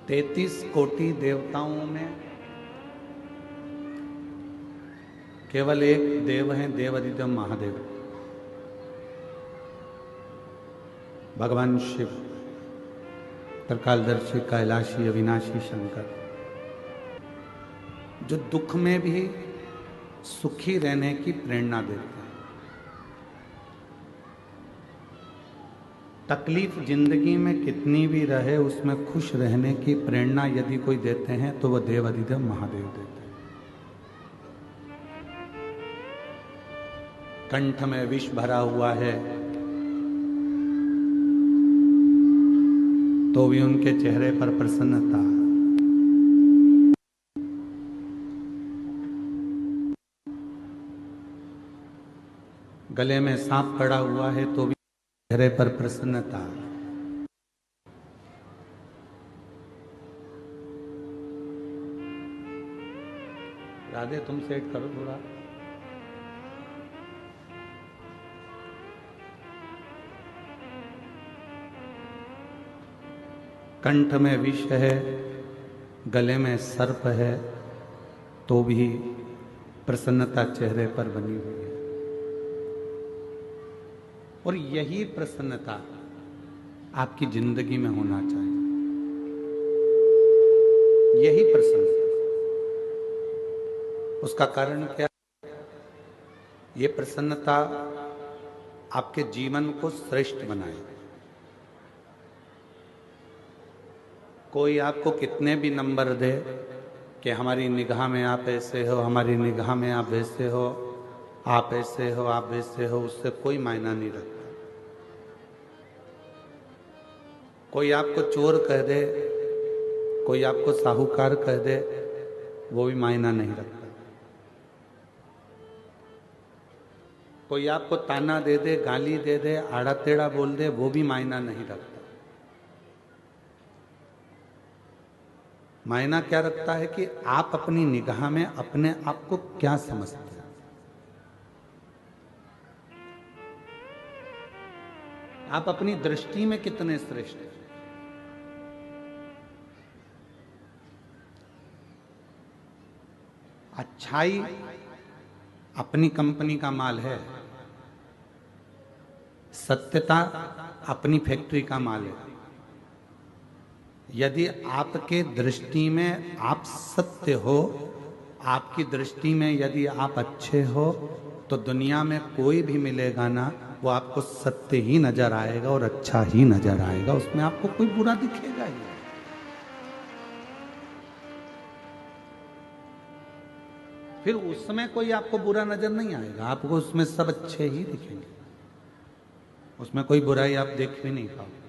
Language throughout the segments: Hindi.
33 कोटि देवताओं में केवल एक देव हैं, देवादिदेव महादेव, भगवान शिव, त्रिकालदर्शी, कैलाशी, अविनाशी शंकर, जो दुख में भी सुखी रहने की प्रेरणा देते हैं। तकलीफ जिंदगी में कितनी भी रहे, उसमें खुश रहने की प्रेरणा यदि कोई देते हैं तो वह देवादिदेव महादेव देते हैं। कंठ में विष भरा हुआ है तो भी उनके चेहरे पर प्रसन्नता, गले में सांप पड़ा हुआ है तो भी चेहरे पर प्रसन्नता। राधे तुम सेट करो थोड़ा। कंठ में विष है, गले में सर्प है तो भी प्रसन्नता चेहरे पर बनी हुई है। और यही प्रसन्नता आपकी जिंदगी में होना चाहिए, यही प्रसन्नता। उसका कारण क्या? ये प्रसन्नता आपके जीवन को श्रेष्ठ बनाए। कोई आपको कितने भी नंबर दे कि हमारी निगाह में आप ऐसे हो, हमारी निगाह में आप वैसे हो, आप ऐसे हो, आप वैसे हो, उससे कोई मायना नहीं रखता। कोई आपको चोर कह दे, कोई आपको साहूकार कह दे, वो भी मायना नहीं रखता। कोई आपको ताना दे दे, गाली दे दे, आड़ा टेढ़ा बोल दे, वो भी मायना नहीं रखता। मायना क्या रखता है कि आप अपनी निगाह में अपने आप को क्या समझते हैं। आप अपनी दृष्टि में कितने श्रेष्ठ हैं। अच्छाई अपनी कंपनी का माल है, सत्यता अपनी फैक्ट्री का माल है। यदि आपके दृष्टि में आप सत्य हो, आपकी दृष्टि में यदि आप अच्छे हो, तो दुनिया में कोई भी मिलेगा ना, वो आपको सत्य ही नजर आएगा और अच्छा ही नजर आएगा, उसमें आपको कोई बुरा दिखेगा ही। फिर उसमें कोई आपको बुरा नजर नहीं आएगा, आपको उसमें सब अच्छे ही दिखेंगे, उसमें कोई बुराई आप देख भी नहीं पाओगे।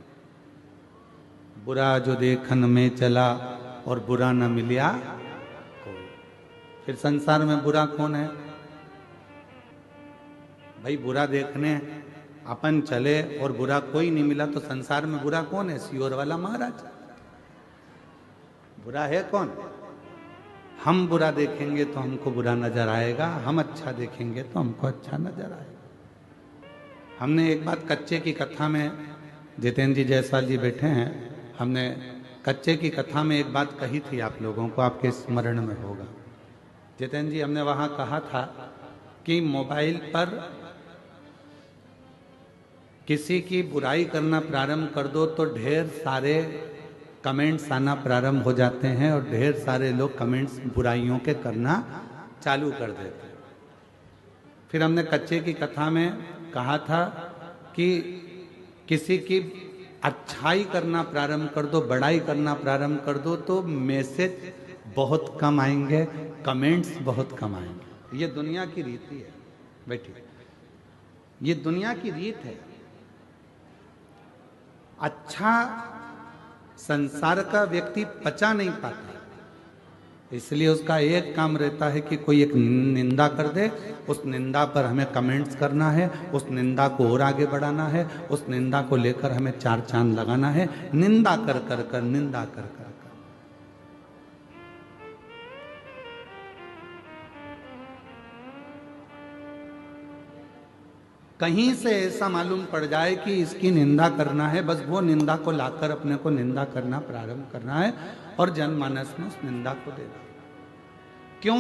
बुरा जो देखन में चला और बुरा न मिलिया कोई। फिर संसार में बुरा कौन है भाई? बुरा देखने अपन चले और बुरा कोई नहीं मिला तो संसार में बुरा कौन है? सियोर वाला महाराज। बुरा है कौन? हम बुरा देखेंगे तो हमको बुरा नजर आएगा, हम अच्छा देखेंगे तो हमको अच्छा नजर आएगा। हमने एक बात कच्चे की कथा में, जितेंद्र जी जायसवाल जी बैठे हैं, हमने कच्चे की कथा में एक बात कही थी आप लोगों को, आपके स्मरण में होगा। जितेंद्र जी, हमने वहां कहा था कि मोबाइल पर किसी की बुराई करना प्रारंभ कर दो तो ढेर सारे कमेंट्स आना प्रारंभ हो जाते हैं और ढेर सारे लोग कमेंट्स बुराइयों के करना चालू कर देते हैं। फिर हमने कच्चे की कथा में कहा था कि किसी की अच्छाई करना प्रारंभ कर दो, बड़ाई करना प्रारंभ कर दो तो मैसेज बहुत कम आएंगे, कमेंट्स बहुत कम आएंगे। ये दुनिया की रीति है बेटी, ये दुनिया की रीत है। अच्छा संसार का व्यक्ति पचा नहीं पाता, इसलिए उसका एक काम रहता है कि कोई एक निंदा कर दे, उस निंदा पर हमें कमेंट्स करना है, उस निंदा को और आगे बढ़ाना है, उस निंदा को लेकर हमें चार चांद लगाना है। निंदा कर कर कर, निंदा कर कर कर। कहीं से ऐसा मालूम पड़ जाए कि इसकी निंदा करना है, बस वो निंदा को लाकर अपने को निंदा करना प्रारंभ करना है और जनमानस में उस निंदा को देना। क्यों?